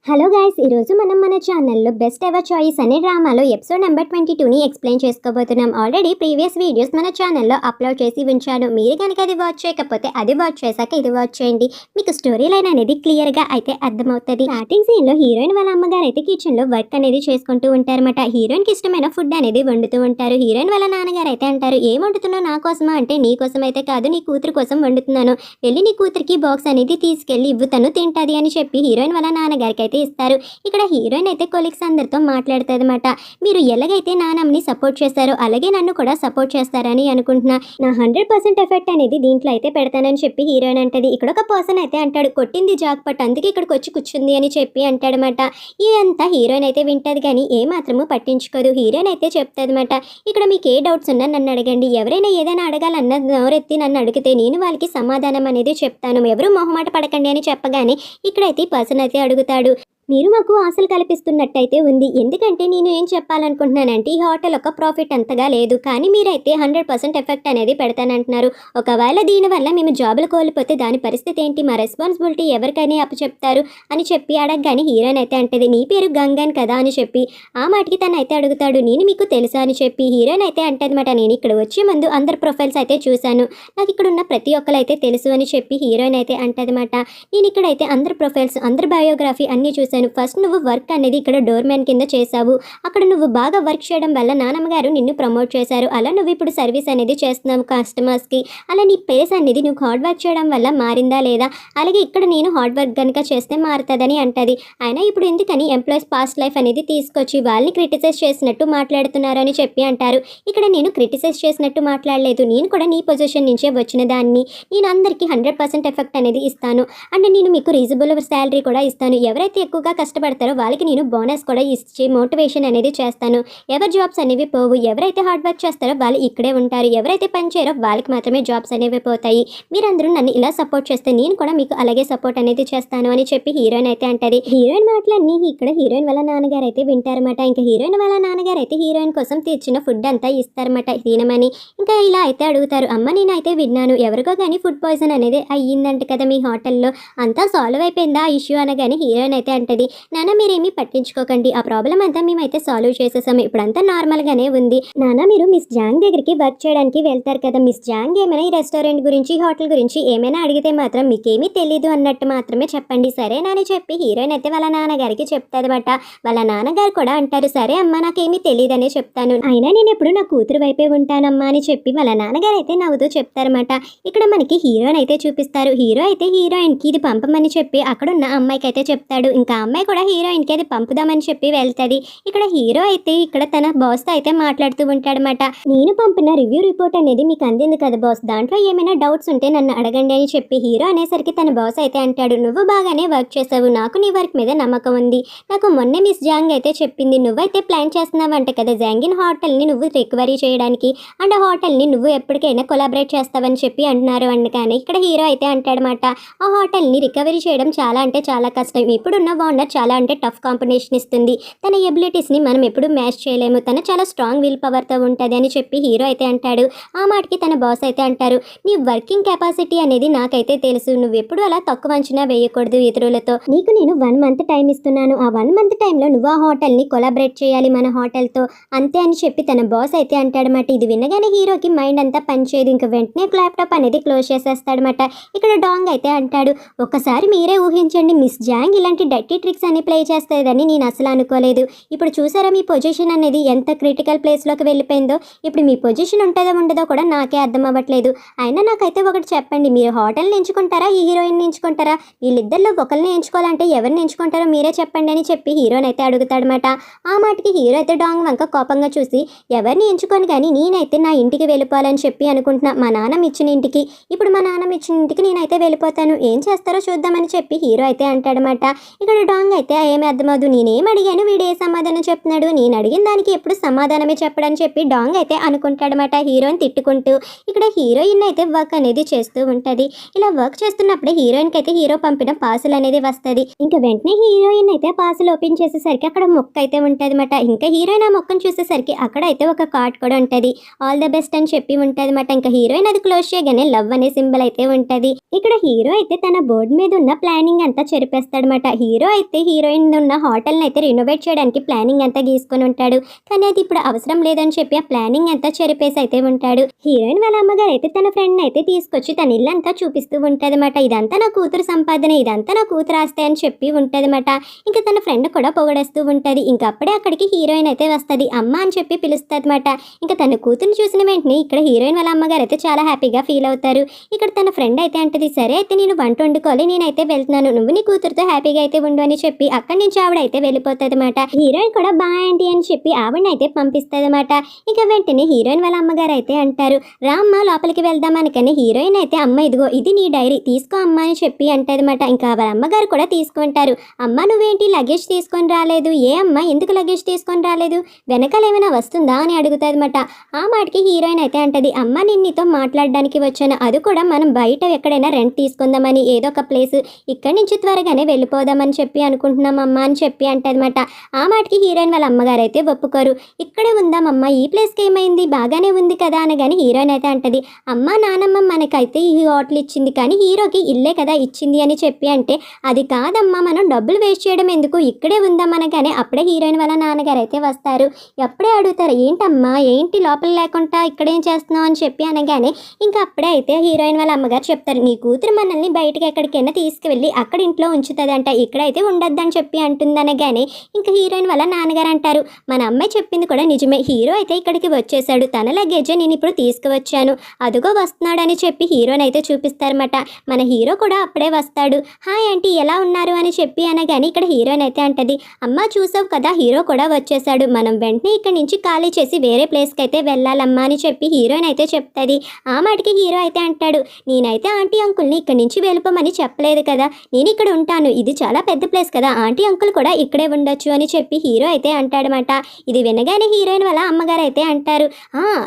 Hello guys, ఈరోజు మనం మన ఛానల్లో బెస్ట్ ఎవర్ చాయిస్ అనే డ్రామాలో ఎపిసోడ్ నెంబర్ 22ని ఎక్స్ప్లెయిన్ చేసుకోబోతున్నాం. ఆల్రెడీ ప్రీవియస్ వీడియోస్ మన ఛానల్లో అప్లోడ్ చేసి ఉంచాను. మీరు కనుక అది వాచ్ చేయకపోతే అది వాచ్ చేశాక ఇది వాచ్ చేయండి. మీకు స్టోరీ లైన్ అనేది క్లియర్గా అయితే అర్థమవుతుంది. స్టార్టింగ్ సీన్లో హీరోయిన్ వాళ్ళ అమ్మగారు అయితే కిచెన్లో వర్క్ అనేది చేసుకుంటూ ఉంటారన్నమాట. హీరోయిన్కి ఇష్టమైన ఫుడ్ అనేది వండుతూ ఉంటారు. హీరోయిన్ వాళ్ళ నాన్నగారు అయితే అంటారు, ఏం వండుతున్నావు నా కోసమా అంటే, నీ కోసం అయితే కాదు, నీ కూతురు కోసం వండుతున్నాను, వెళ్ళి నీ కూతురికి బాక్స్ అనేది తీసుకెళ్ళి ఇవ్వు, తను తింటది అని చెప్పి హీరోయిన్ వాళ్ళ నాన్నగారికి అయితే ఇస్తారు. ఇక్కడ హీరోయిన్ అయితే కొలీగ్స్ అందరితో మాట్లాడుతుంది అనమాట. మీరు ఎలాగైతే నాన్నమ్మని సపోర్ట్ చేస్తారో అలాగే నన్ను కూడా సపోర్ట్ చేస్తారని అనుకుంటున్నా. నా 100% ఎఫెక్ట్ అనేది దీంట్లో అయితే పెడతానని చెప్పి హీరోయిన్ అంటది. ఇక్కడ ఒక పర్సన్ అయితే అంటాడు, కొట్టింది జాక్ పట్, అందుకే ఇక్కడికి వచ్చి కూర్చుంది అని చెప్పి అంటాడనమాట. ఇదంతా హీరోయిన్ అయితే వింటది కానీ ఏ మాత్రము పట్టించుకోదు. హీరోయిన్ అయితే చెప్తుంది అనమాట, ఇక్కడ మీకు ఏ డౌట్స్ ఉన్నా నన్ను అడగండి, ఎవరైనా ఏదైనా అడగాలన్న నోరెత్తి నన్ను అడిగితే నేను వాళ్ళకి సమాధానం అనేది చెప్తాను, ఎవరు మొహమాట పడకండి అని చెప్పగానే ఇక్కడైతే ఈ పర్సన్ అయితే అడుగుతాడు, మీరు మాకు ఆశలు కల్పిస్తున్నట్టయితే ఉంది. ఎందుకంటే నేను ఏం చెప్పాలనుకుంటున్నానంటే, ఈ హోటల్ ఒక ప్రాఫిట్ అంతగా లేదు, కానీ మీరైతే 100% ఎఫెక్ట్ అనేది పెడతానంటున్నారు. ఒకవేళ దీనివల్ల మేము జాబులు కోల్పోతే దాని పరిస్థితి ఏంటి, మా రెస్పాన్సిబిలిటీ ఎవరికైనా అప్పచెప్తారు అని చెప్పి అడగగానే హీరోయిన్ అయితే అంటది, నీ పేరు గంగన్ కదా అని చెప్పి. ఆ మాటకి తను అయితే అడుగుతాడు, నేను మీకు తెలుసా అని చెప్పి. హీరోయిన్ అయితే అంటదన్నమాట, నేను ఇక్కడ వచ్చే ముందు అందరు ప్రొఫైల్స్ అయితే చూశాను, నాకు ఇక్కడ ఉన్న ప్రతి ఒక్కరు అయితే తెలుసు అని చెప్పి హీరోయిన్ అయితే అంటదన్నమాట. నేను ఇక్కడైతే అందరు ప్రొఫైల్స్, అందరు బయోగ్రఫీ అన్నీ చూశాను. ఫస్ట్ నువ్వు వర్క్ అనేది ఇక్కడ డోర్ మ్యాన్ కింద చేసావు, అక్కడ నువ్వు బాగా వర్క్ చేయడం వల్ల నాన్నమ్మగారు నిన్ను ప్రమోట్ చేశారు, అలా నువ్వు ఇప్పుడు సర్వీస్ అనేది చేస్తున్నావు కస్టమర్స్కి, అలా నీ పేస్ అనేది నువ్వు హార్డ్ వర్క్ చేయడం వల్ల మారిందా లేదా, అలాగే ఇక్కడ నేను హార్డ్ వర్క్ కనుక చేస్తే మారుతుందని అంటది. అయినా ఇప్పుడు ఎందుకని ఎంప్లాయీస్ పాస్ట్ లైఫ్ అనేది తీసుకొచ్చి వాళ్ళని క్రిటిసైజ్ చేసినట్టు మాట్లాడుతున్నారు అని చెప్పి అంటారు. ఇక్కడ నేను క్రిటిసైజ్ చేసినట్టు మాట్లాడలేదు, నేను కూడా నీ పొజిషన్ నుంచే వచ్చిన దాన్ని, నేను అందరికీ 100% ఎఫెక్ట్ అనేది ఇస్తాను, అండ్ నేను మీకు రీజనబుల్ శాలరీ కూడా ఇస్తాను, ఎవరైతే ఎక్కువగా కష్టపడతారో వాళ్ళకి నేను బోనస్ కూడా ఇచ్చి మోటివేషన్ అనేది చేస్తాను, ఎవరి జాబ్స్ అనేవి పోవు, ఎవరైతే హార్డ్ వర్క్ చేస్తారో వాళ్ళు ఇక్కడే ఉంటారు, ఎవరైతే పని చేయరో వాళ్ళకి మాత్రమే జాబ్స్ అనేవి పోతాయి, మీరందరూ నన్ను ఇలా సపోర్ట్ చేస్తే నేను కూడా మీకు అలాగే సపోర్ట్ అనేది చేస్తాను అని చెప్పి హీరోయిన్ అయితే అంటది. హీరోయిన్ మాటలన్నీ ఇక్కడ హీరోయిన్ వాళ్ళ నాన్నగారు అయితే వింటారన్నమాట. ఇంకా హీరోయిన్ వాళ్ళ నాన్నగారు అయితే హీరోయిన్ కోసం తెచ్చిన ఫుడ్ అంతా ఇస్తారన్నమాట తినమని. ఇంకా ఇలా అయితే అడుగుతారు, అమ్మ నేనైతే విన్నాను ఎవరికో కానీ ఫుడ్ పాయిజన్ అనేది అయ్యిందంట కదా మీ హోటల్లో, అంతా సాల్వ్ అయిపోయిందా ఆ ఇష్యూ అనగానే హీరోయిన్ అయితే అంటది, నాన్న మీరేమీ పట్టించుకోకండి, ఆ ప్రాబ్లం అంతా మేమైతే సాల్వ్ చేసేసాము, ఇప్పుడంతా నార్మల్గానే ఉంది. నాన్న మీరు మిస్ జాంగ్ దగ్గరికి వర్క్ చేయడానికి వెళ్తారు కదా, మిస్ జాంగ్ ఏమైనా ఈ రెస్టారెంట్ గురించి హోటల్ గురించి ఏమైనా అడిగితే మాత్రం మీకేమీ తెలీదు అన్నట్టు మాత్రమే చెప్పండి సరేనా అని చెప్పి హీరోయిన్ అయితే వాళ్ళ నాన్నగారికి చెప్తాదన్నమాట. వాళ్ళ నాన్నగారు కూడా అంటారు, సరే అమ్మ నాకేమీ తెలియదనే చెప్తాను, అయినా నేను ఎప్పుడు నా కూతురు వైపే ఉంటానమ్మా అని చెప్పి వాళ్ళ నాన్నగారు అయితే నవ్వుతూ చెప్తారన్నమాట. ఇక్కడ మనకి హీరోయిన్ అయితే చూపిస్తారు. హీరో అయితే హీరోయిన్కి ఇది పంపమని చెప్పి అక్కడున్న అమ్మాయికి అయితే చెప్తాడు. ఇంకా అమ్మాయి కూడా హీరోయిన్కి అది పంపుదామని చెప్పి వెళ్తుంది. ఇక్కడ హీరో అయితే ఇక్కడ తన బాస్తో అయితే మాట్లాడుతూ ఉంటాడనమాట. నేను పంపిన రివ్యూ రిపోర్ట్ అనేది మీకు అందింది కదా బాస్, దాంట్లో ఏమైనా డౌట్స్ ఉంటే నన్ను అడగండి అని చెప్పి హీరో అనేసరికి తన బాస్ అయితే అంటాడు, నువ్వు బాగానే వర్క్ చేసావు, నాకు నీ వర్క్ మీద నమ్మకం ఉంది, నాకు మొన్నే మిస్ జాంగ్ అయితే చెప్పింది నువ్వైతే ప్లాన్ చేస్తున్నావంట కదా జాంగిన్ హోటల్ని నువ్వు రికవరీ చేయడానికి, అండ్ ఆ హోటల్ని నువ్వు ఎప్పటికైనా కొలాబరేట్ చేస్తావని చెప్పి అంటున్నారు. అందుకని ఇక్కడ హీరో అయితే అంటాడనమాట, ఆ హోటల్ని రికవరీ చేయడం చాలా అంటే చాలా కష్టం, ఇప్పుడున్న ఓనర్ చాలా అంటే టఫ్ కాంబినేషన్ ఇస్తుంది, తన ఎబిలిటీస్ని మనం ఎప్పుడు మ్యాచ్ చేయలేము, తను చాలా స్ట్రాంగ్ విల్ పవర్తో ఉంటుంది అని చెప్పి హీరో అయితే అంటాడు. ఆ మాటకి తన బాస్ అయితే అంటారు, నీ వర్కింగ్ కెపాసిటీ అనేది నాకైతే తెలుసు, నువ్వు ఎప్పుడు అలా తక్కువ అంచనా వేయకూడదు ఇతరులతో, నీకు నేను 1 మంత్ టైం ఇస్తున్నాను, ఆ 1 మంత్ టైంలో నువ్వు ఆ హోటల్ని కొలాబరేట్ చేయాలి మన హోటల్తో అంతే అని చెప్పి తన బాస్ అయితే అంటాడనమాట. ఇది వినగానే హీరోకి మైండ్ అంతా పనిచేయదు. ఇంకా వెంటనే ల్యాప్టాప్ అనేది క్లోజ్ చేసేస్తాడనమాట. ఇక్కడ డాంగ్ అయితే అంటాడు, ఒకసారి మీరే ఊహించండి మిస్ జాంగ్ ఇలాంటి డర్టీ ట్రిక్స్ అని ప్లే చేస్తుందని నేను అసలు అనుకోలేదు, ఇప్పుడు చూసారా మీ పొజిషన్ అనేది ఎంత క్రిటికల్ ప్లేస్లోకి వెళ్ళిపోయిందో, ఇప్పుడు మీ పొజిషన్ ఉంటుందో ఉండదో కూడా నాకే అర్థం అవ్వట్లేదు, అయినా నాకైతే ఒకటి చెప్పండి, మీరు హోటల్ని ఎంచుకుంటారా ఈ హీరోయిన్ ఎంచుకుంటారా, వీళ్ళిద్దరిలో ఒకరిని ఎంచుకోవాలంటే ఎవరిని ఎంచుకుంటారో మీరే చెప్పండి అని చెప్పి హీరోని అయితే అడుగుతాడనమాట. ఆ మాటకి హీరో అయితే డాంగ్ వంక కోపంగా చూసి, ఎవరిని ఎంచుకొని కానీ నేనైతే నా ఇంటికి వెళ్ళిపోవాలని చెప్పి అనుకుంటున్నా, మా నాన్నమ్మ ఇచ్చిన ఇంటికి, ఇప్పుడు మా నాన్నమ్మ ఇచ్చిన ఇంటికి నేనైతే వెళ్ళిపోతాను, ఏం చేస్తారో చూద్దామని చెప్పి హీరో అయితే అంటాడనమాట. ఇక్కడ డాంగ్ అయితే ఏమీ అర్థమవుదు, నేనేం అడిగాను వీడు ఏ సమాధానం చెప్తున్నాడు, నేను అడిగిన దానికి ఎప్పుడు సమాధానమే చెప్పడని చెప్పి డాంగ్ అయితే అనుకుంటాడనమాట హీరోయిన్ తిట్టుకుంటూ. ఇక్కడ హీరోయిన్ అయితే వర్క్ అనేది చేస్తూ ఉంటుంది. ఇలా వర్క్ చేస్తున్నప్పుడే హీరోయిన్కి అయితే హీరో పంపిన పార్సల్ అనేది వస్తుంది. ఇంకా వెంటనే హీరోయిన్ అయితే పార్సల్ ఓపెన్ చేసేసరికి అక్కడ మొక్క అయితే ఉంటుంది అనమాట. ఇంకా హీరోయిన్ ఆ మొక్కను చూసేసరికి అక్కడ అయితే ఒక కార్డ్ కూడా ఉంటుంది, ఆల్ ద బెస్ట్ అని చెప్పి ఉంటుంది అనమాట. ఇంకా హీరోయిన్ అది క్లోజ్ చేయగానే లవ్ అనే సింబల్ అయితే ఉంటుంది. ఇక్కడ హీరో అయితే తన బోర్డు మీద ఉన్న ప్లానింగ్ అంతా చెరిపేస్తాడనమాట. హీరో అయితే హీరోయిన్ ఉన్న హోటల్ని అయితే రినోవేట్ చేయడానికి ప్లానింగ్ అంతా గీసుకొని ఉంటాడు. కానీ అది ఇప్పుడు అవసరం లేదని చెప్పి ఆ ప్లానింగ్ అంతా చెరిపేసి అయితే ఉంటాడు. హీరోయిన్ వాళ్ళ అమ్మగారు అయితే తన ఫ్రెండ్ అయితే తీసుకొచ్చి తన ఇల్లు అంతా చూపిస్తూ ఉంటదన్నమాట. ఇదంతా నా కూతురు సంపాదన, ఇదంతా నా కూతురు ఆస్తే అని చెప్పి ఉంటదన్నమాట. ఇంకా తన ఫ్రెండ్ కూడా పొగడేస్తూ ఉంటది. ఇంకా అప్పుడే అక్కడికి హీరోయిన్ అయితే వస్తుంది. అమ్మ అని చెప్పి పిలుస్తుందన్నమాట. ఇంకా తన కూతురుని చూసిన వెంటనే ఇక్కడ హీరోయిన్ వాళ్ళ అమ్మగారు అయితే చాలా హ్యాపీగా ఫీల్ అవుతారు. ఇక్కడ తన ఫ్రెండ్ అయితే అంటది, సరే అయితే నేను వంట వండుకోవాలి, నేనైతే వెళ్తున్నాను, నువ్వు నీ కూతురుతో హ్యాపీగా అయితే ఉండు అని చెప్పి అక్కడి నుంచి ఆవిడ అయితే వెళ్ళిపోతుంది అనమాట. హీరోయిన్ కూడా బాయ్ ఆంటీ అని చెప్పి ఆవిడని అయితే పంపిస్తుంది అనమాట. ఇంకా వెంటనే హీరోయిన్ వాళ్ళ అమ్మగారు అయితే అంటారు, రామ్మ లోపలికి వెళ్దామనికని హీరోయిన్ అయితే అమ్మ ఇదిగో ఇది నీ డైరీ తీసుకో అమ్మ అని చెప్పి అంటదన్నమాట. ఇంకా వాళ్ళ అమ్మగారు కూడా తీసుకుంటారు. అమ్మ నువ్వేంటి లగేజ్ తీసుకొని రాలేదు, ఏ అమ్మ ఎందుకు లగేజ్ తీసుకొని రాలేదు, వెనకాల ఏమైనా వస్తుందా అని అడుగుతుందన్నమాట. ఆ మాటకి హీరోయిన్ అయితే అంటది, అమ్మ నేను నీతో మాట్లాడడానికి వచ్చాను, అది కూడా మనం బయట ఎక్కడైనా రెంట్ తీసుకుందామని, ఏదో ఒక ప్లేస్ ఇక్కడి నుంచి త్వరగానే వెళ్ళిపోదామని చెప్పి అనుకుంటున్నాం అమ్మ అని చెప్పి అంటదన్నమాట. ఆ మాటకి హీరోయిన్ వాళ్ళ అమ్మగారు అయితే ఒప్పుకోరు. ఇక్కడే ఉందామమ్మ, ఈ ప్లేస్కి ఏమైంది బాగానే ఉంది కదా అనగాని హీరోయిన్ అయితే అంటది, అమ్మ నానమ్మ మనకైతే ఈ హోటల్ ఇచ్చింది కానీ హీరోకి ఇల్లే కదా ఇచ్చింది అని చెప్పి అంటే, అది కాదమ్మా మనం డబ్బులు వేస్ట్ చేయడం ఎందుకు, ఇక్కడే ఉందామనగానే అప్పుడే హీరోయిన్ వాళ్ళ నాన్నగారు అయితే వస్తారు. ఎప్పుడే అడుగుతారు, ఏంటమ్మా ఏంటి లోపల లేకుండా ఇక్కడేం చేస్తున్నావు అని చెప్పి అనగానే ఇంకా అప్పుడే అయితే హీరోయిన్ వాళ్ళ అమ్మగారు చెప్తారు, నీ కూతురు మనల్ని బయటకి ఎక్కడికైనా తీసుకువెళ్ళి అక్కడ ఇంట్లో ఉంచుతుందంట, ఇక్కడైతే ఉండొద్దని చెప్పి అంటుందనగానే ఇంకా హీరోయిన్ వాళ్ళ నాన్నగారు అంటారు, మన అమ్మాయి చెప్పింది కూడా నిజమే, హీరో అయితే ఇక్కడికి వచ్చేసాడు, తన లగేజే నేను ఇప్పుడు తీసుకువచ్చాను, అదుగో వస్తున్నాడు అని చెప్పి హీరోని అయితే చూపిస్తారన్నమాట. మన హీరో కూడా అప్పుడే వస్తాడు. హాయ్ ఆంటీ ఎలా ఉన్నారు అని చెప్పి అనగానే ఇక్కడ హీరోయిన్ అయితే అంటది, అమ్మ చూసావు కదా హీరో కూడా వచ్చేసాడు, మనం వెంటనే ఇక్కడ నుంచి ఖాళీ చేసి వేరే ప్లేస్కి అయితే వెళ్ళాలమ్మా అని చెప్పి హీరోయిన్ అయితే చెప్తుంది. ఆ మాటకి హీరో అయితే అంటాడు, నేనైతే ఆంటీ అంకుల్ని ఇక్కడి నుంచి వెళ్ళిపోమని చెప్పలేదు కదా, నేను ఇక్కడ ఉంటాను, ఇది చాలా పెద్ద ప్లేస్ కదా, ఆంటీ అంకుల్ కూడా ఇక్కడే ఉండొచ్చు అని చెప్పి హీరో అయితే అంటాడనమాట. ఇది వినగానే హీరోయిన్ వాళ్ళ అమ్మగారు అయితే అంటారు,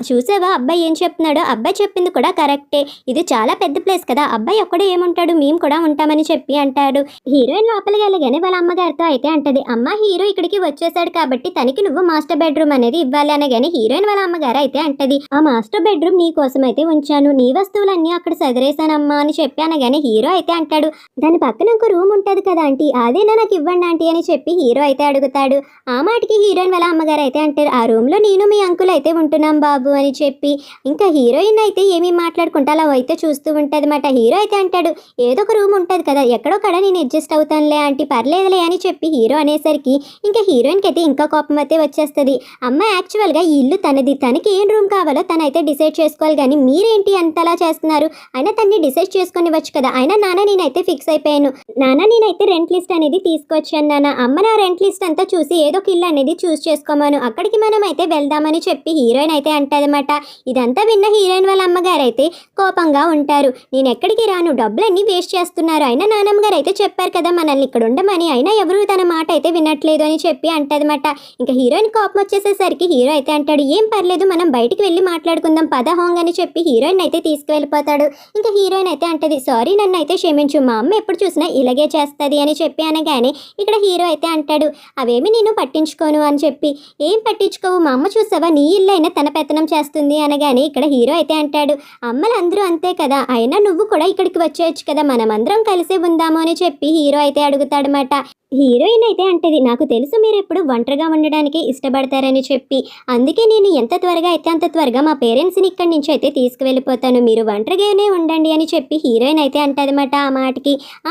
చూసావా అబ్బాయి ఏం చెప్తున్నాడో, అబ్బాయి చెప్పింది కూడా కరెక్టే, ఇది చాలా పెద్ద ప్లేస్ కదా, అబ్బాయి ఒక్కడే ఏముంటాడు, మేము కూడా ఉంటామని చెప్పి అంటాడు. హీరోయిన్ లోపలికి వెళ్ళగానే వాళ్ళ అమ్మగారితో అయితే అంటది, అమ్మ హీరో ఇక్కడికి వచ్చేసాడు కాబట్టి తనకి నువ్వు మాస్టర్ బెడ్రూమ్ అనేది ఇవ్వాలి అనగానే హీరోయిన్ వాళ్ళ అమ్మగారు అయితే అంటది, ఆ మాస్టర్ బెడ్రూమ్ నీ కోసం అయితే ఉంచాను, నీ వస్తువులన్నీ అక్కడ సదిరేసానమ్మా అని చెప్పి అనగానే హీరో అయితే అంటాడు, దాని పక్కన ఒక రూమ్ ఉంటది కదా ఆంటీ, అదేనా నాకు ఇవ్వండి ఆంటీ అని చెప్పి హీరో అయితే అడుగుతాడు. ఆ మాటకి హీరోయిన్ వాళ్ళ అమ్మగారు అయితే అంటారు, ఆ రూమ్ లో నేను మీ అంకుల్ అయితే ఉంటున్నాం బాబు అని చెప్పి ఇంకా హీరోయిన్ అయితే ఏమీ మాట్లాడుకుంటా అలా అయితే చూస్తూ ఉంటది అన్నమాట. హీరో అయితే అంటాడు, ఏదో ఒక రూమ్ ఉంటది కదా ఎక్కడో కడ నేను అడ్జస్ట్ అవుతానులే ఆంటీ పర్లేదులే అని చెప్పి హీరో అనేసరికి ఇంకా హీరోయిన్కి అయితే ఇంకా కోపం అయితే వచ్చేస్తుంది. అమ్మ యాక్చువల్గా ఈ ఇల్లు తనది, తనకి ఏం రూమ్ కావాలో తనైతే డిసైడ్ చేసుకోవాలి కానీ మీరేంటి అంతలా చేస్తున్నారు, అయినా తన్ని డిసైడ్ చేసుకొనివచ్చు కదా, అయినా నాన్న నేనైతే ఫిక్స్ అయిపోయాను, నాన్న నేనైతే రెంట్ లిస్ట్ అనేది తీసుకొచ్చాను నాన్న, అమ్మ నా రెంట్ లిస్ట్ అంతా చూసి ఏదో ఒక ఇల్లు అనేది చూస్ చేసుకోమాను, అక్కడికి మనం అయితే వెళ్దామని చెప్పి హీరోయిన్ అయితే అంటదన్నమాట. ఇదంతా విన్న హీరోయిన్ వాళ్ళ అమ్మగారు అయితే కోపంగా ఉంటారు, నేను ఎక్కడికి రాను, డబ్బులన్నీ వేస్ట్ చేస్తున్నారు, అయినా నాన్నమ్మ గారు అయితే చెప్పారు కదా మనల్ని ఇక్కడ ఉండమని, అయినా ఎవరు తన మాట అయితే వినట్లేదు అని చెప్పి అంటదన్నమాట. ఇంకా హీరోయిన్ కోపం వచ్చేసేసరికి హీరో అయితే అంటాడు, ఏం పర్లేదు మనం బయటికి వెళ్ళి మాట్లాడుకుందాం పద హోంగ్ అని చెప్పి హీరోయిన్ అయితే తీసుకువెళ్ళిపోతాడు. ఇంకా హీరోయిన్ అయితే అంటది, సారీ నన్ను అయితే క్షమించు, మా అమ్మ ఎప్పుడు చూసినా ఇలాగే చేస్తుంది అని చెప్పి అనగానే ఇక్కడ హీరో అయితే అంటాడు, అవేమి నేను పట్టించుకోను అని చెప్పి, ఏం పట్టించుకోవు మా అమ్మ చూసావా నీ ఇల్లు అయినా తన పెత్తనం చేస్తుంది అనగానే ఇక్కడ హీరో అయితే అంటాడు, అమ్మలు అందరూ అంతే కదా, అయినా నువ్వు కూడా ఇక్కడికి వచ్చేయచ్చు కదా, మనమందరం కలిసి ఉందాము అని చెప్పి హీరో అయితే అడుగుతాడనమాట. హీరోయిన్ అయితే అంటది, నాకు తెలుసు మీరు ఎప్పుడు ఒంటరిగా ఉండడానికి ఇష్టపడతారని చెప్పి, అందుకే నేను ఎంత త్వరగా అయితే అంత త్వరగా మా పేరెంట్స్ని ఇక్కడి నుంచి అయితే తీసుకువెళ్ళిపోతాను, మీరు ఒంటరిగానే ఉండండి అని చెప్పి హీరోయిన్ అయితే అంటదన్నమాట.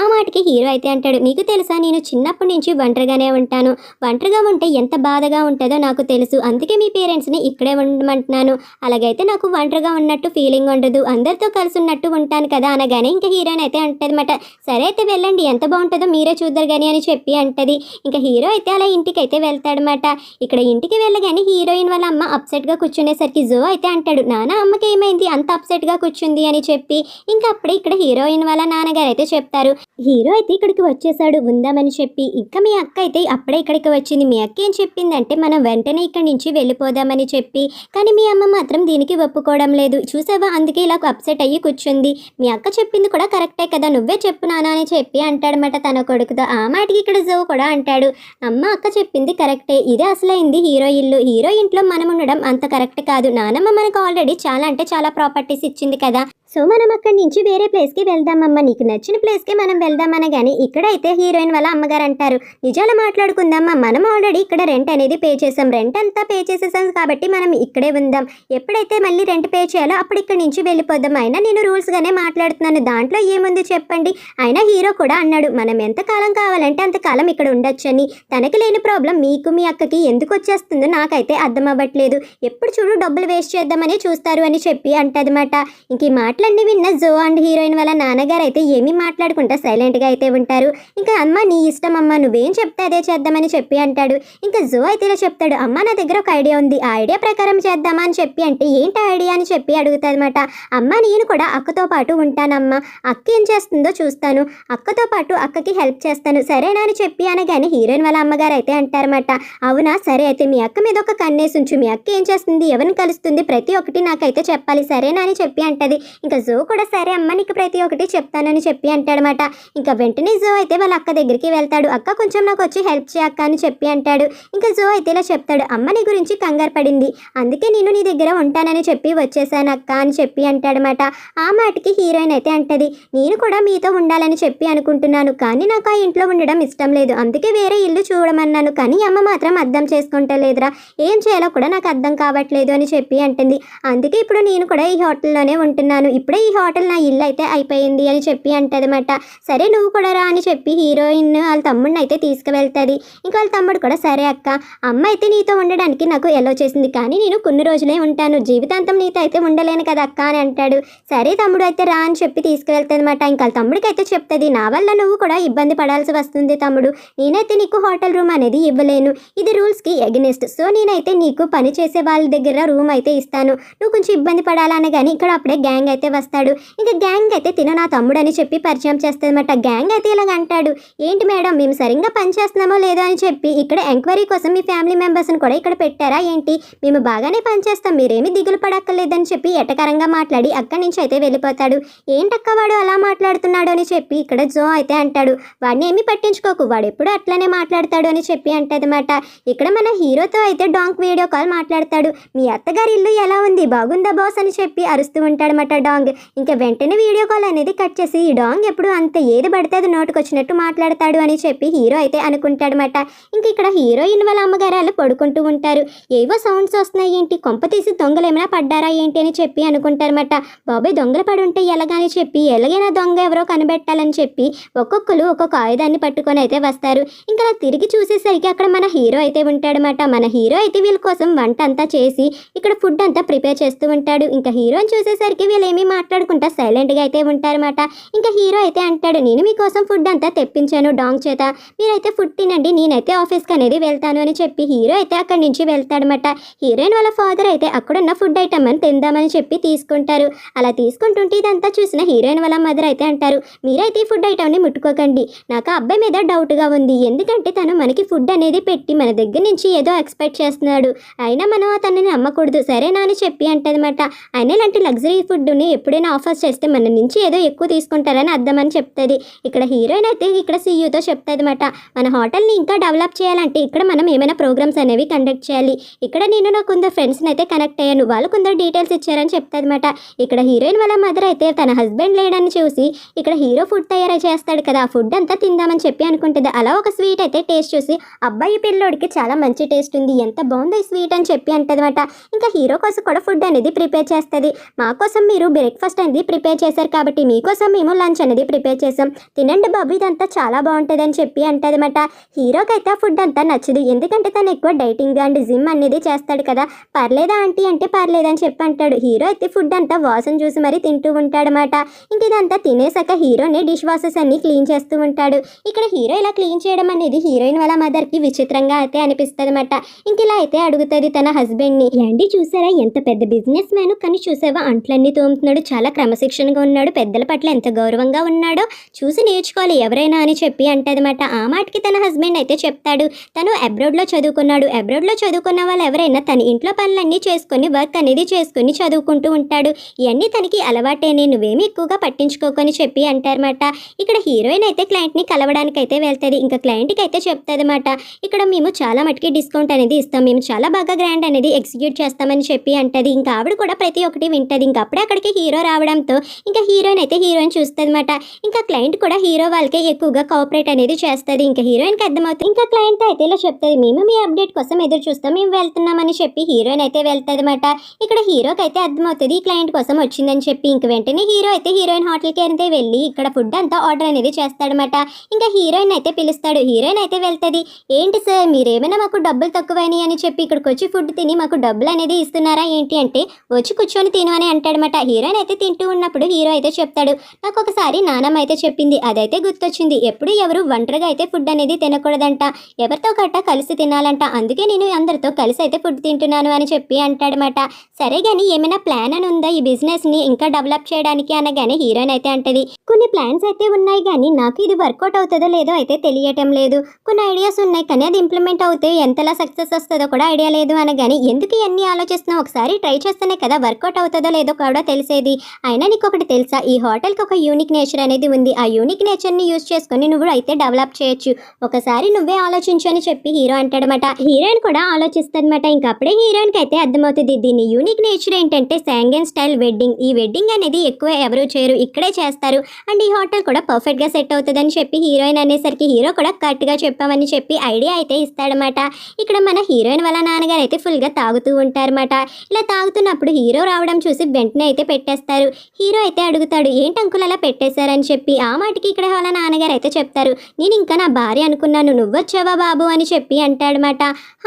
ఆ మాటకి హీరో అయితే అంటాడు, నీకు తెలుసా నేను చిన్నప్పటి నుంచి ఒంటరిగానే ఉంటాను, ఒంటరిగా ఉంటే ఎంత బాధగా ఉంటుందో నాకు తెలుసు, అందుకే మీ పేరెంట్స్ని ఇక్కడే ఉండమంటున్నాను, అలాగైతే నాకు ఒంటరిగా ఉన్నట్టు ఫీలింగ్ ఉండదు, అందరితో కలిసి ఉన్నట్టు ఉంటాను కదా అనగానే ఇంకా హీరోయిన్ అయితే అంటదన్నమాట, సరే అయితే వెళ్ళండి ఎంత బాగుంటుందో మీరే చూద్దరు కానీ అని చెప్పి అంటది. ఇంకా హీరో అయితే అలా ఇంటికి అయితే వెళ్తాడనమాట. ఇక్కడ ఇంటికి వెళ్ళగానే హీరోయిన్ వాళ్ళ అమ్మ అప్సెట్ గా కూర్చునేసరికి జో అయితే అంటాడు, నాన్న అమ్మకి ఏమైంది అంత అప్సెట్ గా కూర్చుంది అని చెప్పి ఇంకా అప్పుడే ఇక్కడ హీరోయిన్ వాళ్ళ నాన్నగారు అయితే చెప్తారు, హీరో అయితే ఇక్కడికి వచ్చేసాడు ఉందామని చెప్పి, ఇంకా మీ అక్క అయితే అప్పుడే ఇక్కడికి వచ్చింది, మీ అక్క ఏం చెప్పిందంటే మనం వెంటనే ఇక్కడి నుంచి వెళ్ళిపోదామని చెప్పి, కానీ మీ అమ్మ మాత్రం దీనికి ఒప్పుకోవడం లేదు, చూసావా అందుకే ఇలా అప్సెట్ అయ్యి కూర్చుంది, మీ అక్క చెప్పింది కూడా కరెక్టే కదా నువ్వే చెప్పు నాన్న అని చెప్పి అంటాడనమాట తన కొడుకుతో. ఆ మాటకి ఇక్కడ జో కూడా అంటాడు, అమ్మ అక్క చెప్పింది కరెక్టే, ఇదే అసలైంది హీరో ఇల్లు, హీరో ఇంట్లో మనం ఉండడం అంత కరెక్ట్ కాదు, నానమ్మ మనకు ఆల్రెడీ చాలా అంటే చాలా ప్రాపర్టీస్ ఇచ్చింది కదా, సో మనం అక్కడి నుంచి వేరే ప్లేస్కి వెళ్దామమ్మా, నీకు నచ్చిన ప్లేస్కి మనం వెళ్దామనగానే ఇక్కడైతే హీరోయిన్ వాళ్ళ అమ్మగారు అంటారు, నిజాలు మాట్లాడుకుందామా, మనం ఆల్రెడీ ఇక్కడ రెంట్ అనేది పే చేసాం, రెంట్ అంతా పే చేసేసాం కాబట్టి మనం ఇక్కడే ఉందాం, ఎప్పుడైతే మళ్ళీ రెంట్ పే చేయాలో అప్పుడు ఇక్కడి నుంచి వెళ్ళిపోదాం, అయినా నేను రూల్స్గానే మాట్లాడుతున్నాను, దాంట్లో ఏముంది చెప్పండి. అయినా హీరో కూడా అన్నాడు, మనం ఎంతకాలం కావాలంటే అంతకాలం ఇక్కడ ఉండొచ్చని, తనకి లేని ప్రాబ్లం మీకు మీ అక్కకి ఎందుకు వచ్చేస్తుందో నాకైతే అర్థం అవ్వట్లేదు, ఎప్పుడు చూడు డబ్బులు వేస్ట్ చేద్దామని చూస్తారు అని చెప్పి అంటదన్నమాట. ఇంక ఈ మాటలన్నీ విన్న జో అండ్ హీరోయిన్ వాళ్ళ నాన్నగారు అయితే ఏమీ మాట్లాడుకుంటా సైలెంట్గా అయితే ఉంటారు. ఇంకా అమ్మ నీ ఇష్టం అమ్మ, నువ్వేం చెప్తే అదే చేద్దామని చెప్పి అంటాడు. ఇంకా జో అయితే ఇలా చెప్తాడు, అమ్మ నా దగ్గర ఒక ఐడియా ఉంది, ఆ ఐడియా ప్రకారం చేద్దామా అని చెప్పి అంటే ఏంటి ఐడియా అని చెప్పి అడుగుతాదన్నమాట. అమ్మ నేను కూడా అక్కతో పాటు ఉంటానమ్మా, అక్క ఏం చేస్తుందో చూస్తాను, అక్కతో పాటు అక్కకి హెల్ప్ చేస్తాను సరేనా అని చెప్పి అనగానే హీరోయిన్ వాళ్ళ అమ్మగారు అయితే అంటారన్నమాట, అవునా సరే అయితే మీ అక్క మీద ఒక కన్నేసి ఉంచు, మీ అక్క ఏం చేస్తుంది, ఎవరిని కలుస్తుంది, ప్రతి ఒక్కటి నాకైతే చెప్పాలి సరేనా అని చెప్పి అంటది. ఇంకా జో కూడా సరే అమ్మ నీకు ప్రతి ఒక్కటి చెప్తానని చెప్పి అంటాడనమాట. ఇంకా వెంటనే జో అయితే వాళ్ళ అక్క దగ్గరికి వెళ్తాడు, అక్క కొంచెం నాకు వచ్చి హెల్ప్ చేయక్క అని చెప్పి అంటాడు. ఇంకా జో అయితే ఇలా చెప్తాడు, అమ్మ నీ గురించి కంగారు పడింది, అందుకే నేను నీ దగ్గర ఉంటానని చెప్పి వచ్చేసాను అక్క అని చెప్పి అంటాడనమాట. ఆ మాటకి హీరోయిన్ అయితే అంటది, నేను కూడా మీతో ఉండాలని చెప్పి అనుకుంటున్నాను, కానీ నాకు ఆ ఇంట్లో ఉండడం ఇష్టం లేదు, అందుకే వేరే ఇల్లు చూడమన్నాను, కానీ అమ్మ మాత్రం అర్థం చేసుకుంటలేదురా, ఏం చేయాలో కూడా నాకు అర్థం కావట్లేదు అని చెప్పి అంటుంది. అందుకే ఇప్పుడు నేను కూడా ఈ హోటల్లోనే ఉంటున్నాను, ఇప్పుడే ఈ హోటల్ నా ఇల్లు అయితే అయిపోయింది అని చెప్పి అంటదన్నమాట. సరే నువ్వు కూడా రా అని చెప్పి హీరోయిన్ వాళ్ళ తమ్ముడిని అయితే తీసుకువెళ్తుంది. ఇంకా వాళ్ళ తమ్ముడు కూడా సరే అక్క, అమ్మ అయితే నీతో ఉండడానికి నాకు ఎలో చేసింది, కానీ నేను కొన్ని రోజులే ఉంటాను, జీవితాంతం నీతో అయితే ఉండలేను కదా అక్క అని అంటాడు. సరే తమ్ముడు అయితే రా అని చెప్పి తీసుకువెళ్తుంది అనమాట. ఇంకా వాళ్ళ తమ్ముడికి అయితే చెప్తుంది, నా వల్ల నువ్వు కూడా ఇబ్బంది పడాల్సి వస్తుంది తమ్ముడు, నేనైతే నీకు హోటల్ రూమ్ అనేది ఇవ్వలేను, ఇది రూల్స్కి ఎగనెస్ట్, సో నేనైతే నీకు పని చేసే వాళ్ళ దగ్గర రూమ్ అయితే ఇస్తాను, నువ్వు కొంచెం ఇబ్బంది పడాలనగానే ఇక్కడ అప్పుడే గ్యాంగ్ అయితే వస్తాడు. ఇంకా గ్యాంగ్ అయితే తిన నా తమ్ముడు అని చెప్పి పరిచయం చేస్తుందన్నమాట. గ్యాంగ్ అయితే ఇలాగ అంటాడు, ఏంటి మేడం మేము సరిగ్గా పని చేస్తున్నామో లేదో అని చెప్పి ఇక్కడ ఎంక్వైరీ కోసం మీ ఫ్యామిలీ మెంబర్స్ని కూడా ఇక్కడ పెట్టారా ఏంటి, మేము బాగానే పనిచేస్తాం మీరేమీ దిగులు పడక్కర్లేదని చెప్పి ఎటకరంగా మాట్లాడి అక్కడి నుంచి అయితే వెళ్ళిపోతాడు. ఏంటక్క వాడు అలా మాట్లాడుతున్నాడు అని చెప్పి ఇక్కడ జో అయితే అంటాడు, వాడిని ఏమీ పట్టించుకోకు, వాడు ఎప్పుడు అట్లనే మాట్లాడతాడు అని చెప్పి అంటదన్నమాట. ఇక్కడ మన హీరోతో అయితే డాంగ్ వీడియో కాల్ మాట్లాడతాడు, మీ అత్తగారి ఇల్లు ఎలా ఉంది బాగుందా బాస్ అని చెప్పి అరుస్తూ ఉంటాడనమాట డాంగ్. ఇంకా వెంటనే వీడియో కాల్ అనేది కట్ చేసి ఈ డాంగ్ ఎప్పుడు అంత ఏది పడితే అది నోటుకు వచ్చినట్టు మాట్లాడతాడు అని చెప్పి హీరో అయితే అనుకుంటాడనమాట. ఇంక ఇక్కడ హీరోయిన్ వాళ్ళ అమ్మగారు పడుకుంటూ ఉంటారు, ఏవో సౌండ్స్ వస్తున్నాయి ఏంటి, కొంప తీసి దొంగలు ఏమైనా పడ్డారా ఏంటి అని చెప్పి అనుకుంటారన్నమాట. బాబాయ్ దొంగలు పడి ఉంటే ఎలాగని చెప్పి ఎలాగైనా దొంగ ఎవరో కనిపెట్టాలని చెప్పి ఒక్కొక్కరు ఒక్కొక్క ఆయుధాన్ని పట్టుకొని అయితే వస్తారు. ఇంకా తిరిగి చూసేసరికి అక్కడ మన హీరో అయితే ఉంటాడనమాట. మన హీరో అయితే వీళ్ళ కోసం వంట అంతా చేసి ఇక్కడ ఫుడ్ అంతా ప్రిపేర్ చేస్తూ ఉంటాడు. ఇంకా హీరోని చూసేసరికి వీళ్ళు ఏమీ మాట్లాడుకుంటా సైలెంట్గా అయితే ఉంటారన్నమాట. ఇంకా హీరో అయితే అంటాడు, నేను మీకోసం ఫుడ్ అంతా తెప్పించాను డాంగ్ చేత, మీరైతే ఫుడ్ తినండి, నేనైతే ఆఫీస్కి అనేది వెళ్తాను అని చెప్పి హీరో అయితే అక్కడి నుంచి వెళ్తాడనమాట. హీరోయిన్ వాళ్ళ ఫాదర్ అయితే అక్కడున్న ఫుడ్ ఐటమ్ అని తిందామని చెప్పి తీసుకుంటారు. అలా తీసుకుంటుంటే ఇదంతా చూసిన హీరోయిన్ వాళ్ళ మదర్ అయితే అంటారు, మీరైతే ఈ ఫుడ్ ఐటమ్ని ముట్టుకోకండి, నాకు ఆ అబ్బాయి మీద డౌట్గా ఉంది, ఎందుకంటే తను మనకి ఫుడ్ అనేది పెట్టి మన దగ్గర నుంచి ఏదో ఎక్స్పెక్ట్ చేస్తున్నాడు, అయినా మనం అతన్ని నమ్మకూడదు సరేనా అని చెప్పి అంటదన్నమాట. అయినా ఇలాంటి లగ్జరీ ఫుడ్ని ఎప్పుడైనా ఆఫర్స్ చేస్తే మన నుంచి ఏదో ఎక్కువ తీసుకుంటారని అర్థమని చెప్తుంది. ఇక్కడ హీరోయిన్ అయితే ఇక్కడ సీయూతో చెప్తాదన్నమాట, మన హోటల్ని ఇంకా డెవలప్ చేయాలంటే ఇక్కడ మనం ఏమైనా ప్రోగ్రామ్స్ అనేవి కండక్ట్ చేయాలి, ఇక్కడ నేను నా కొందరు ఫ్రెండ్స్ని అయితే కనెక్ట్ అయ్యాను, వాళ్ళు కొందరు డీటెయిల్స్ ఇచ్చారని చెప్తాదన్నమాట. ఇక్కడ హీరోయిన్ వాళ్ళ మదర్ అయితే తన హస్బెండ్ లేడని చూసి ఇక్కడ హీరో ఫుడ్ తయారు చేస్తాడు కదా, ఆ ఫుడ్ అంతా తిందామని చెప్పి అనుకుంటుంది. అలా ఒక స్వీట్ అయితే టేస్ట్ చూసి అబ్బాయి పిల్లోడికి చాలా మంచి టేస్ట్ ఉంది, ఎంత బాగుందో ఈ స్వీట్ అని చెప్పి అంటదన్నమాట. ఇంకా హీరో కోసం కూడా ఫుడ్ అనేది ప్రిపేర్ చేస్తుంది, మా కోసం మీరు బ్రేక్ఫాస్ట్ అనేది ప్రిపేర్ చేశారు కాబట్టి మీకోసం మేము లంచ్ అనేది ప్రిపేర్ చేసాం, తినండి బాబు ఇదంతా చాలా బాగుంటుంది అని చెప్పి అంటదన్నమాట. హీరోకి అయితే ఆ ఫుడ్ అంతా నచ్చదు, ఎందుకంటే తను ఎక్కువ డైటింగ్ అండ్ జిమ్ అనేది చేస్తాడు కదా, పర్లేదా ఆంటీ అంటే పర్లేదని చెప్పి అంటాడు. హీరో అయితే ఫుడ్ అంతా వాసన చూసి మరి తింటూ ఉంటాడనమాట. ఇంక ఇదంతా తినేసాక హీరోని డిష్ వాషెస్ అన్ని క్లీన్ చేస్తూ ఉంటాడు. ఇక్కడ హీరో ఇలా క్లీన్ చేయడం అనేది హీరోయిన్ వాళ్ళ మదర్కి విచిత్రంగా అయితే అనిపిస్తుంది అనమాట. ఇంక ఇలా అయితే అడుగుతుంది తన హస్బెండ్ని, ఏంటి చూసారా ఎంత పెద్ద బిజినెస్ మ్యాన్, కానీ చూసావా అంట్లన్నీ తోముతున్నాడు, చాలా క్రమశిక్షణగా ఉన్నాడు, పెద్దల పట్ల ఎంత గౌరవంగా ఉన్నాడో చూసి నేర్చుకోవాలి ఎవరైనా అని చెప్పి అంటదన్నమాట. ఆ మాటకి తన హస్బెండ్ అయితే చెప్తాడు, తను అబ్రాడ్లో చదువుకున్నాడు, అబ్రాడ్లో చదువుకున్న వాళ్ళు ఎవరైనా తన ఇంట్లో పనులన్నీ చేసుకొని వర్క్ అనేది చేసుకుని చదువుకుంటూ ఉంటాడు, ఇవన్నీ తనకి అలవాటేనే, నువ్వేమీ ఎక్కువగా పట్టించుకోకని చెప్పి అంటారన్నమాట. ఇక్కడ హీరోయిన్ అయితే క్లయింట్ని కలవడానికి అయితే వెళ్తుంది. ఇంకా క్లయింట్కి అయితే చెప్తాదన్నమాట, ఇక్కడ మేము చాలా మటుకి డిస్కౌంట్ అనేది ఇస్తాం, మేము చాలా బాగా గ్రాండ్ అనేది ఎగ్జిక్యూట్ చేస్తామని చెప్పి అంటది. ఇంకా ఆవిడ కూడా ప్రతి ఒక్కటి వింటది. ఇంకా అప్పుడే అక్కడికి హీరో రావడంతో ఇంకా హీరోయిన్ అయితే హీరోయిన్ చూస్తుందన్నమాట. ఇంకా క్లయింట్ కూడా హీరో వాళ్ళకే ఎక్కువగా కోఆపరేట్ అనేది చేస్తుంది. ఇంకా హీరోయిన్కి అర్థమవుతుంది. ఇంకా క్లయింట్ అయితే ఇలా చెప్తుంది, మేము మీ అప్డేట్ కోసం ఎదురు చూస్తాం, మేము వెళ్తున్నామని చెప్పి హీరోయిన్ అయితే వెళ్తుంది అనమాట. ఇక్కడ హీరోకి అయితే అర్థమవుతుంది ఈ క్లయింట్ కోసం వచ్చిందని చెప్పి. ఇంక వెంటనే హీరో అయితే హీరోయిన్ హోటల్కి అయితే వెళ్ళి ఇక్కడ ఫుడ్ అంతా ఆర్డర్ అనేది చేస్తాడనమాట. ఇంకా హీరోయిన్ అయితే పిలుస్తాడు. హీరోయిన్ అయితే వెళ్తుంది. ఏంటి సార్ మీరేమైనా మాకు డబ్బులు తక్కువైనాయి అని చెప్పి ఇక్కడికి వచ్చి ఫుడ్ తిని మాకు డబ్బులు అనేది ఇస్తున్నారా ఏంటి అంటే, వచ్చి కూర్చొని తిను అని అంటాడనమాట. హీరోయిన్ అయితే తింటూ ఉన్నప్పుడు హీరో అయితే చెప్తాడు, నాకు ఒకసారి నానమ్మ అయితే చెప్పింది, అదైతే గుర్తొచ్చింది, ఎప్పుడు ఎవరు ఒంటరిగా అయితే ఫుడ్ అనేది తినకూడదంట, ఎవరితో గట్ట కలిసి తినాలంట, అందుకే నేను అందరితో కలిసి అయితే ఫుడ్ తింటున్నాను అని చెప్పి అంటాడనమాట. సరే కానీ ఏమైనా ప్లాన్ అని ఉందా ఈ బిజినెస్ని ఇంకా డెవలప్ చేయడానికి అనగానే హీరోయిన్ అయితే అంటది, కొన్ని ప్లాన్స్ అయితే ఉన్నాయి కానీ నాకు ఇది వర్కౌట్ అవుతుందో లేదో అయితే తెలియటం లేదు, కొన్ని ఐడియాస్ ఉన్నాయి కానీ అది ఇంప్లిమెంట్ అవుతే ఎంతలా సక్సెస్ వస్తుందో కూడా ఐడియా లేదు అనగాని, ఎందుకు ఇవన్నీ ఆలోచిస్తున్నావు, ఒకసారి ట్రై చేస్తేనే కదా వర్కౌట్ అవుతుందో లేదో కూడా తెలిసేది, అయినా నీకు ఒకటి తెలుసా, ఈ హోటల్కి ఒక యూనిక్ నేచర్ అనేది ఉంది, ఆ యూనిక్ నేచర్ని యూజ్ చేసుకొని నువ్వు అయితే డెవలప్ చేయొచ్చు, ఒకసారి నువ్వే ఆలోచించు అని చెప్పి హీరో అంటాడనమాట. హీరోయిన్ కూడా ఆలోచిస్తుందన్నమాట. ఇంకా అప్పుడే హీరోయిన్కి అయితే అర్థమవుతుంది దీని యూనిక్ నేచర్ ఏంటంటే సాంగన్ స్టైల్ వెడ్డింగ్, ఈ వెడ్డింగ్ అనేది ఎక్కువ ఎవరు చేయరు, ఇక్కడే చేస్తారు, అండ్ ఈ హోటల్ కూడా పర్ఫెక్ట్గా సెట్ అవుతుందని చెప్పి హీరోయిన్ అనేసరికి హీరో కూడా కరెక్ట్గా చెప్పామని చెప్పి ఐడియా అయితే ఇస్తాడనమాట. ఇక్కడ మన హీరోయిన్ వాళ్ళ నాన్నగారు అయితే ఫుల్గా తాగుతూ ఉంటారన్నమాట. ఇలా తాగుతున్నప్పుడు హీరో రావడం చూసి వెంటనే అయితే పెట్టేస్తారు. హీరో అయితే అడుగుతాడు, ఏంటి అంకుల్ అలా పెట్టేశారని చెప్పి. ఆ మాటకి ఇక్కడ వాళ్ళ నాన్నగారు అయితే చెప్తారు, నేను ఇంకా నా భార్య అనుకున్నాను, నువ్వొచ్చావా బాబు అని చెప్పి అంటాడనమాట.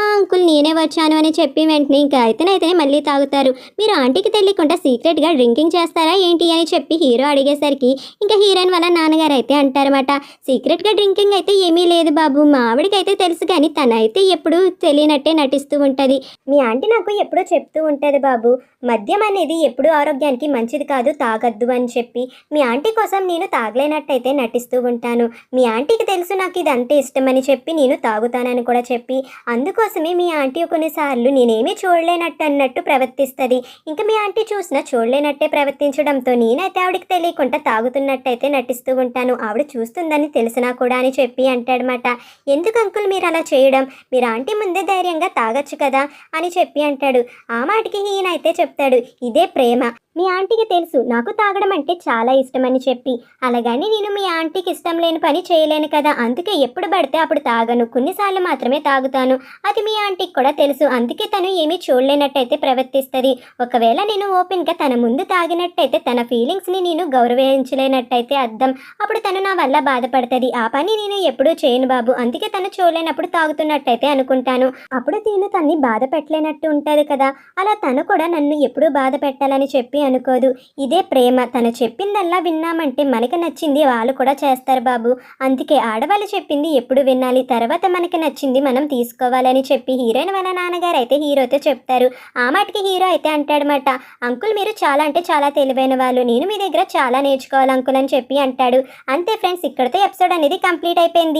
అంకుల్ నేనే వచ్చాను అని చెప్పి వెంటనే ఇంకా అయితేనైతే మళ్ళీ తాగుతారు. మీరు ఆంటీకి తెలియకుండా సీక్రెట్గా డ్రింకింగ్ చేస్తారా ఏంటి అని చెప్పి హీరో అడిగేసరికి ఇంకా హీరోయిన్ వాళ్ళ నాన్నగారు అయితే అంటారన్నమాట, సీక్రెట్గా డ్రింకింగ్ అయితే ఏమీ లేదు బాబు, మా ఆవిడకి అయితే తెలుసు కానీ తనైతే ఎప్పుడు తెలియనట్టే నటిస్తూ ఉంటుంది, మీ ఆంటీ నాకు ఎప్పుడూ చెప్తూ ఉంటుంది బాబు, మద్యం అనేది ఎప్పుడూ ఆరోగ్యానికి మంచిది కాదు, తాగద్దు అని చెప్పి, మీ ఆంటీ కోసం నేను తాగలేనట్టయితే నటిస్తూ ఉంటాను, మీ ఆంటీకి తెలుసు నాకు ఇది అంటే ఇష్టమని చెప్పి నేను తాగుతానని కూడా చెప్పి, అందుకోసమే మీ ఆంటీ కొన్నిసార్లు నేనేమీ చూడలేనట్టు అన్నట్టు ప్రవర్తిస్తుంది, ఇంకా మీ ఆంటీ చూసినా చూడలేనట్టే ప్రవర్తించడంతో నేనైతే ఆవిడకి తెలియకుండా తాగుతున్నట్టయితే నటిస్తూ ఉంటాను, ఆవిడ చూస్తుందని తెలిసినా కూడా అని చెప్పి అంటాడనమాట. ఎందుకు అంకుల్ మీరు అలా చేయడం, మీరు ఆంటీ ముందే ధైర్యంగా తాగొచ్చు కదా అని చెప్పి అంటాడు. ఆ మాటకి ఈయన అయితే చెప్తాడు, ఇదే ప్రేమ, మీ ఆంటీకి తెలుసు నాకు తాగడం అంటే చాలా ఇష్టమని చెప్పి, అలాగని నేను మీ ఆంటీకి ఇష్టం లేని పని చేయలేను కదా, అందుకే ఎప్పుడు పడితే అప్పుడు తాగను, కొన్నిసార్లు మాత్రమే తాగుతాను, అది మీ ఆంటీకి కూడా తెలుసు, అందుకే తను ఏమీ చూడలేనట్టయితే ప్రవర్తిస్తుంది, ఒకవేళ నేను ఓపెన్గా తన ముందు తాగినట్టయితే తన ఫీలింగ్స్ని నేను గౌరవించలేనట్టయితే అర్థం, అప్పుడు తను నా వల్ల బాధపడుతుంది, ఆ పని నేను ఎప్పుడూ చేయను బాబు, అందుకే తను చూడలేనప్పుడు తాగుతున్నట్టయితే అనుకుంటాను, అప్పుడు నేను తన్ని బాధ పెట్టలేనట్టు ఉంటుంది కదా, అలా తను కూడా నన్ను ఎప్పుడూ బాధ పెట్టాలని చెప్పి అనుకోదు, ఇదే ప్రేమ, తను చెప్పిందల్లా విన్నామంటే మనకి నచ్చింది వాళ్ళు కూడా చేస్తారు బాబు, అందుకే ఆడవాళ్ళు చెప్పింది ఎప్పుడు వినాలి, తర్వాత మనకి నచ్చింది మనం తీసుకోవాలని చెప్పి హీరోయిన్ వాళ్ళ నాన్నగారు అయితే హీరోతో చెప్తారు. ఆ మాటకి హీరో అయితే అంటాడనమాట, అంకుల్ మీరు చాలా అంటే చాలా తెలివైన వాళ్ళు, నేను మీ దగ్గర చాలా నేర్చుకోవాలి అంకుల్ అని చెప్పి అంటాడు. అంతే ఫ్రెండ్స్, ఇక్కడితో ఎపిసోడ్ అనేది కంప్లీట్ అయిపోయింది.